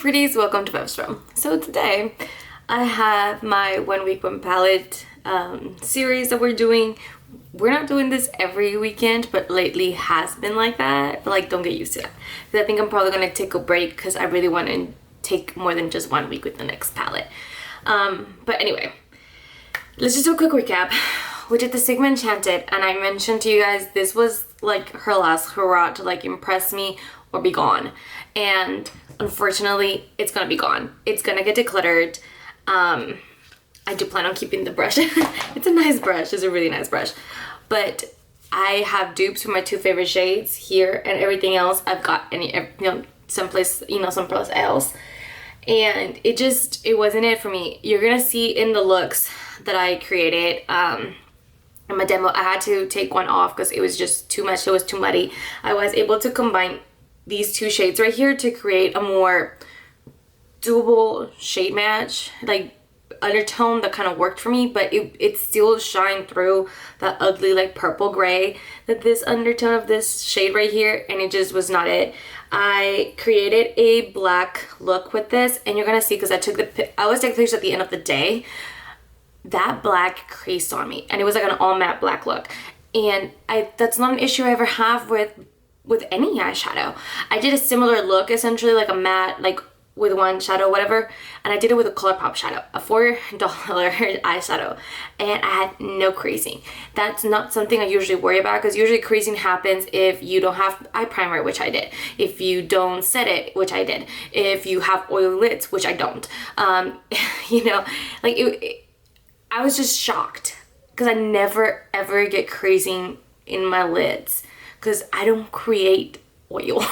pretties, welcome to Vev's Room. So today I have my 1 week 1 palette series that we're doing. We're not doing this every weekend, but lately has been like that. But like, don't get used to that, because I think I'm probably gonna take a break because I really want to take more than just 1 week with the next palette. But anyway, let's just do a quick recap. We did the Sigma Enchanted, and I mentioned to you guys this was like her last hurrah to like impress me or be gone. And unfortunately, it's gonna be gone. It's gonna get decluttered. I do plan on keeping the brush. It's a nice brush. It's a really nice brush. But I have dupes for my two favorite shades here, and everything else I've got someplace else. And it wasn't it for me. You're gonna see in the looks that I created in my demo, I had to take one off because it was just too much. It was too muddy. I was able to combine these two shades right here to create a more doable shade match, like undertone that kind of worked for me, but it still shined through that ugly like purple gray that this undertone of this shade right here, and it just was not it. I created a black look with this, and you're gonna see, because I was taking pictures at the end of the day, that black creased on me, and it was like an all matte black look, and that's not an issue I ever have with any eyeshadow. I did a similar look, essentially like a matte, like with one shadow, whatever, and I did it with a ColourPop shadow, a $4 eyeshadow, and I had no creasing. That's not something I usually worry about, because usually creasing happens if you don't have eye primer, which I did, if you don't set it, which I did, if you have oily lids, which I don't. I was just shocked because I never ever get creasing in my lids because I don't create oil.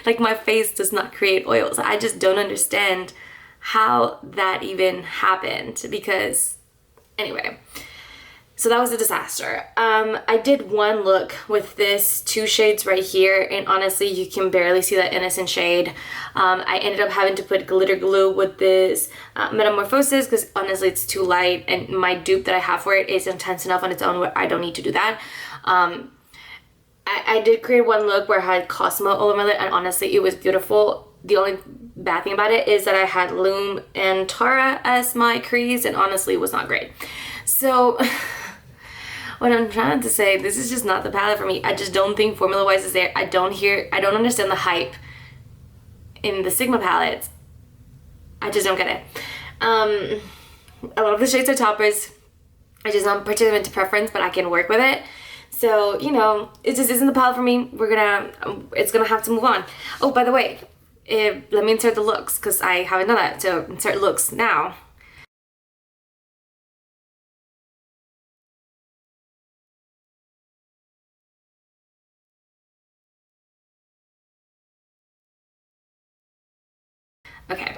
Like, my face does not create oils. I just don't understand how that even happened, because anyway, so that was a disaster. I did one look with this two shades right here, and honestly you can barely see that innocent shade. I ended up having to put glitter glue with this Metamorphosis because honestly it's too light, and my dupe that I have for it is intense enough on its own where I don't need to do that. I did create one look where I had Cosmo all over my lid, and honestly it was beautiful. The only bad thing about it is that I had Loom and Tara as my crease, and honestly it was not great. So what I'm trying to say, this is just not the palette for me. I just don't think formula wise is there. I don't understand the hype in the Sigma palettes. I just don't get it. A lot of the shades are toppers. I just don't particularly into preference, but I can work with it. So, it just isn't the palette for me. It's gonna have to move on. Oh, by the way, let me insert the looks, because I haven't done that. So insert looks now. Okay,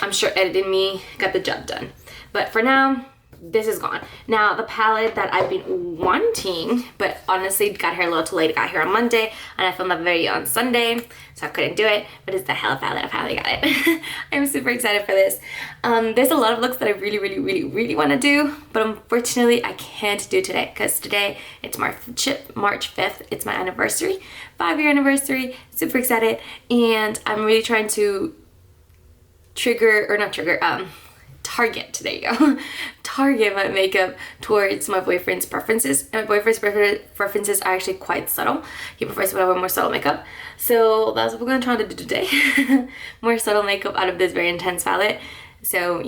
I'm sure editing me got the job done. But for now, this is gone. Now, the palette that I've been wanting, but honestly got here a little too late. It got here on Monday, and I filmed that video on Sunday, so I couldn't do it, but it's the Hela Palette. I finally got it. I'm super excited for this. There's a lot of looks that I really, really, really, really want to do, but unfortunately I can't do today, because today it's March 5th. It's my anniversary, 5-year anniversary. Super excited, and I'm really trying to target, there you go, target my makeup towards my boyfriend's preferences. And my boyfriend's preferences are actually quite subtle. He prefers when I wear more subtle makeup. So that's what we're gonna try to do today. More subtle makeup out of this very intense palette. So,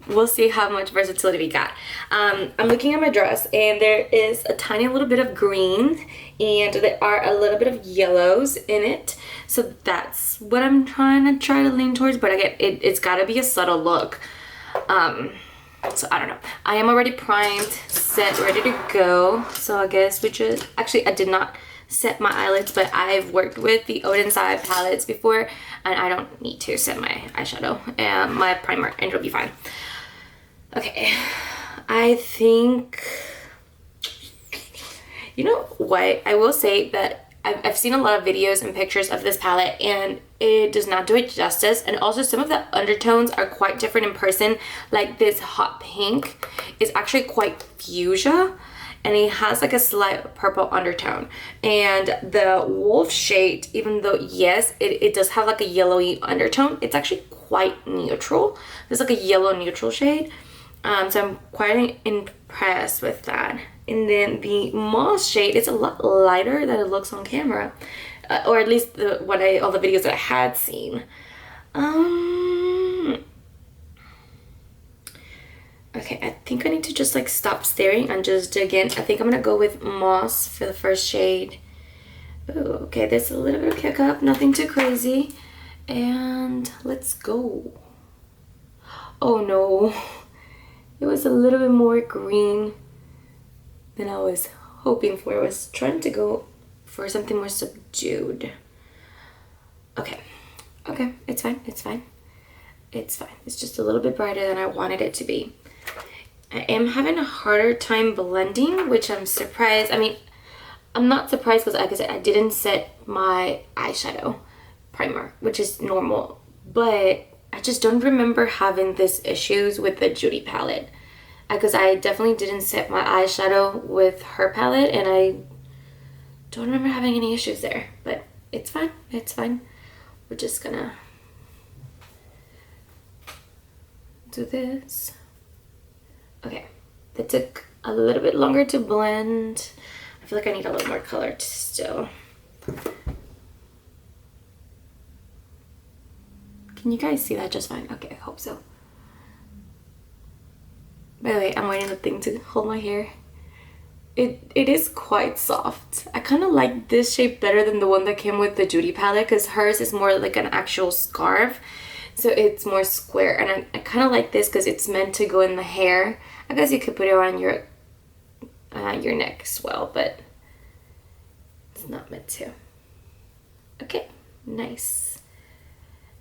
we'll see how much versatility we got. I'm looking at my dress, and there is a tiny little bit of green, and there are a little bit of yellows in it. So that's what I'm trying to lean towards, but again, it's gotta be a subtle look. So I don't know. I am already primed, set, ready to go. So I guess I did not set my eyelids, but I've worked with the Oden'seyexAngelica palettes before, and I don't need to set my eyeshadow and my primer, and it'll be fine. Okay, I think, you know what, I will say that I've seen a lot of videos and pictures of this palette, and it does not do it justice. And also some of the undertones are quite different in person. Like this hot pink is actually quite fuchsia, and it has like a slight purple undertone. And the Wolf shade, even though yes, it does have like a yellowy undertone, it's actually quite neutral. It's like a yellow neutral shade. So I'm quite impressed with that. And then the Moss shade is a lot lighter than it looks on camera, or at least all the videos that I had seen. Okay, I think I need to just like stop staring and just dig in. I think I'm gonna go with Moss for the first shade. Ooh, okay, there's a little bit of kick up, nothing too crazy. And let's go. Oh no, it was a little bit more green than I was hoping for. I was trying to go for something more subdued. Okay, it's fine, it's fine. It's fine. It's just a little bit brighter than I wanted it to be. I am having a harder time blending, which I'm surprised. I mean, I'm not surprised because, like I said, I didn't set my eyeshadow primer, which is normal. But I just don't remember having these issues with the Judy palette. Because I definitely didn't set my eyeshadow with her palette, and I don't remember having any issues there. But it's fine. It's fine. We're just gonna do this. Okay, it took a little bit longer to blend. I feel like I need a little more color still. Can you guys see that just fine? Okay, I hope so. By the way, I'm waiting the thing to hold my hair. It is quite soft. I kind of like this shape better than the one that came with the Judy palette, because hers is more like an actual scarf. So it's more square, and I kind of like this because it's meant to go in the hair. I guess you could put it on your neck as well, but it's not meant to. Okay, nice.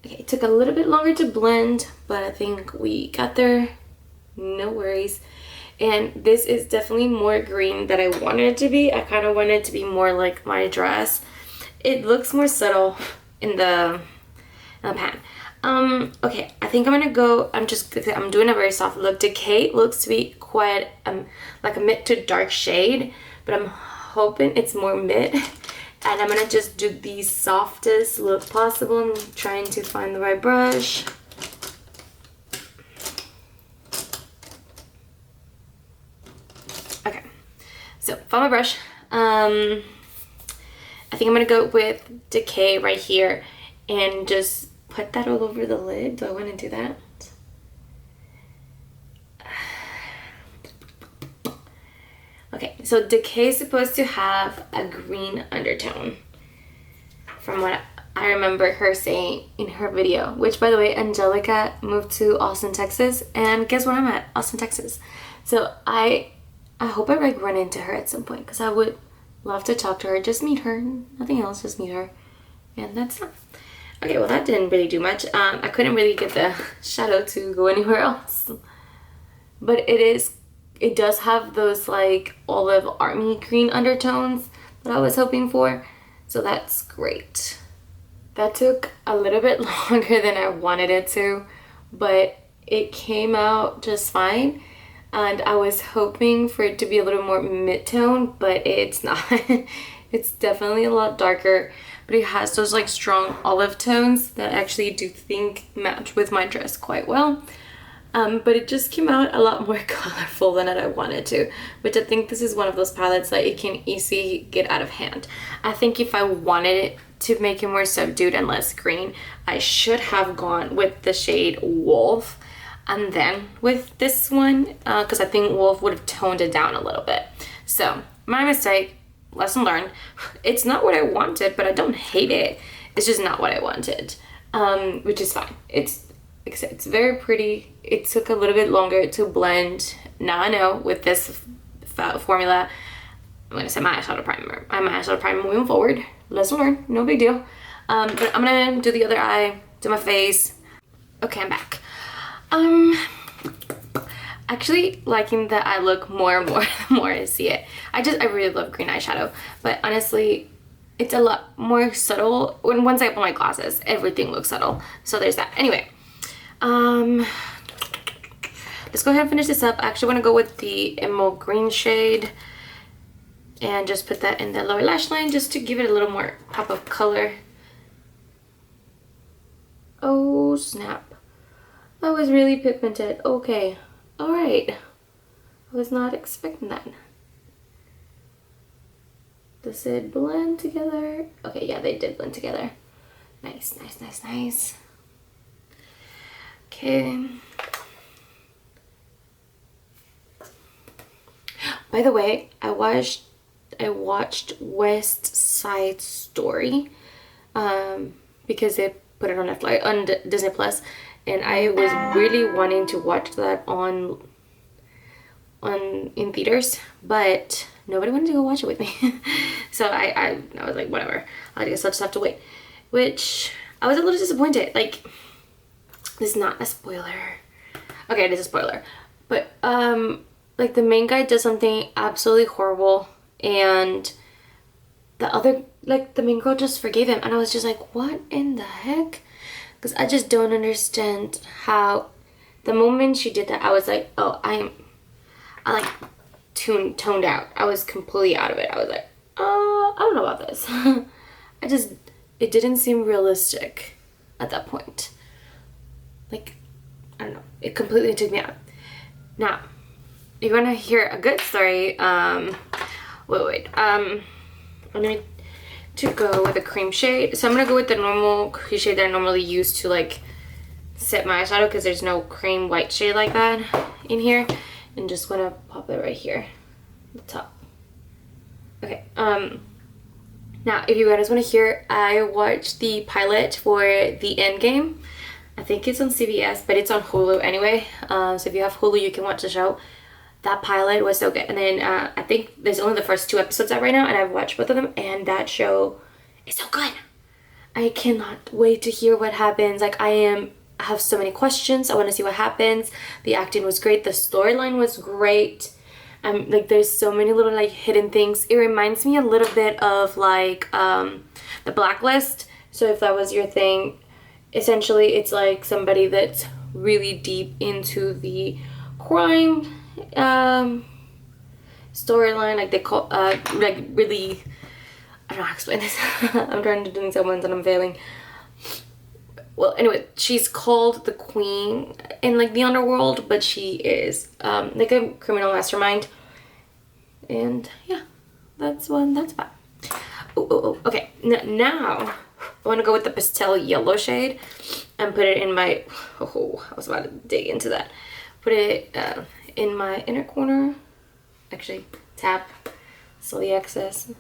Okay, it took a little bit longer to blend, but I think we got there. No worries. And this is definitely more green than I wanted it to be. I kind of wanted it to be more like my dress. It looks more subtle in the pan. Okay, I think I'm gonna go, I'm doing a very soft look. Decay looks to be quite like a mid to dark shade, but I'm hoping it's more mid. And I'm gonna just do the softest look possible. I'm trying to find the right brush. Okay, so found my brush. I think I'm gonna go with Decay right here and just put that all over the lid. Do I want to do that? Okay, so Decay is supposed to have a green undertone, from what I remember her saying in her video, which, by the way, Angelica moved to Austin, Texas, and guess where I'm at? Austin, Texas. So I hope I like run into her at some point, because I would love to talk to her, just meet her, nothing else, just meet her, and that's it. Okay, well, that didn't really do much. I couldn't really get the shadow to go anywhere else. But it does have those like olive army green undertones that I was hoping for. So that's great. That took a little bit longer than I wanted it to, but it came out just fine. And I was hoping for it to be a little more mid-tone, but it's not. It's definitely a lot darker. But it has those like strong olive tones that I actually do think match with my dress quite well. But it just came out a lot more colorful than I wanted to, which I think this is one of those palettes that it can easily get out of hand. I think if I wanted it to make it more subdued and less green, I should have gone with the shade Wolf and then with this one, because I think Wolf would have toned it down a little bit. So my mistake. Lesson learned. It's not what I wanted, but I don't hate it. It's just not what I wanted, which is fine. It's very pretty. It took a little bit longer to blend. Now I know with this formula, I'm gonna set my eyeshadow primer. I'm eyeshadow primer moving forward. Lesson learned. No big deal. But I'm gonna do the other eye, do my face. Okay, I'm back. Actually liking that I look more and more the more I see it. I really love green eyeshadow, but honestly it's a lot more subtle. Once I put my glasses, everything looks subtle, so there's that. Anyway, let's go ahead and finish this up. I actually want to go with the emerald green shade and just put that in the lower lash line just to give it a little more pop of color. Oh snap, that was really pigmented. Okay, all right, I was not expecting that. Does it blend together? Okay, yeah, they did blend together. Nice, nice, nice, nice. Okay. By the way, I watched West Side Story because they put it on Netflix, on Disney Plus, and I was really wanting to watch that in theaters, but nobody wanted to go watch it with me. So I was like, whatever, I guess I'll just have to wait, which I was a little disappointed. Like, this is not a spoiler. Okay, it is a spoiler, but like the main guy does something absolutely horrible, and the main girl just forgave him, and I was just like, what in the heck? Because I just don't understand how the moment she did that, I was like, oh, I like toned out. I was completely out of it. I was like, I don't know about this. It didn't seem realistic at that point. Like, I don't know. It completely took me out. Now, if you want to hear a good story, wait. I need to go with a cream shade. So I'm going to go with the normal cream shade that I normally use to, like, set my eyeshadow, because there's no cream white shade like that in here. And just want to pop it right here, the top. Okay, now if you guys want to hear, I watched the pilot for The Endgame. I think it's on CBS, but it's on Hulu anyway. So if you have Hulu, you can watch the show. That pilot was so good. And then I think there's only the first 2 episodes out right now, and I've watched both of them, and that show is so good. I cannot wait to hear what happens. Like, I have so many questions. I want to see what happens. The acting was great. The storyline was great. Like, there's so many little, like, hidden things. It reminds me a little bit of, like, The Blacklist. So if that was your thing, essentially it's like somebody that's really deep into the crime storyline. Like, they call, like, really, I don't know how to explain this. I'm trying to do someone's and I'm failing. Well, anyway, she's called the queen in, like, the underworld, but she is like a criminal mastermind. And yeah, that's about. Oh, okay. Now I want to go with the pastel yellow shade and put it in my, I was about to dig into that. Put it in my inner corner. Actually, tap so the excess.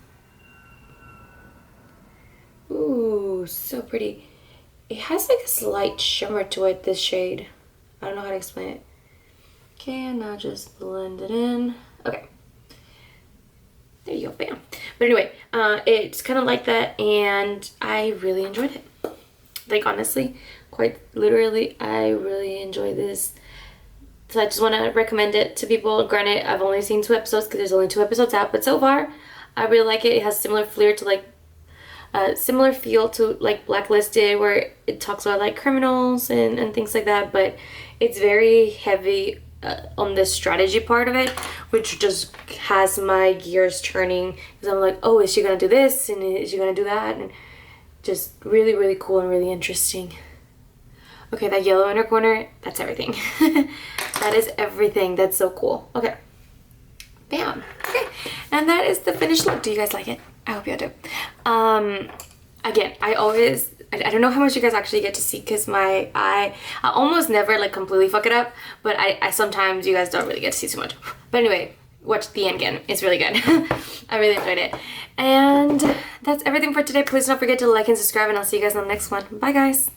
Ooh, so pretty. It has like a slight shimmer to it, this shade. I don't know how to explain it. Okay, and now just blend it in. Okay. There you go, bam. But anyway, it's kind of like that, and I really enjoyed it. Like, honestly, quite literally, I really enjoyed this. So I just want to recommend it to people. Granted, I've only seen 2 episodes because there's only 2 episodes out, but so far, I really like it. It has similar flair to, like, similar feel to, like, Blacklisted, where it talks about, like, criminals and things like that, but it's very heavy on the strategy part of it, which just has my gears turning, because I'm like, oh, is she gonna do this and is she gonna do that, and just really, really cool and really interesting. Okay, that yellow inner corner, that's everything. That is everything. That's so cool. Okay, bam. Okay, and that is the finished look. Do you guys like it? I hope you do. Again, I don't know how much you guys actually get to see, because I almost never, like, completely fuck it up, but I sometimes you guys don't really get to see too much. But anyway, watch The End Game. It's really good. I really enjoyed it. And that's everything for today. Please don't forget to like and subscribe, and I'll see you guys on the next one. Bye, guys.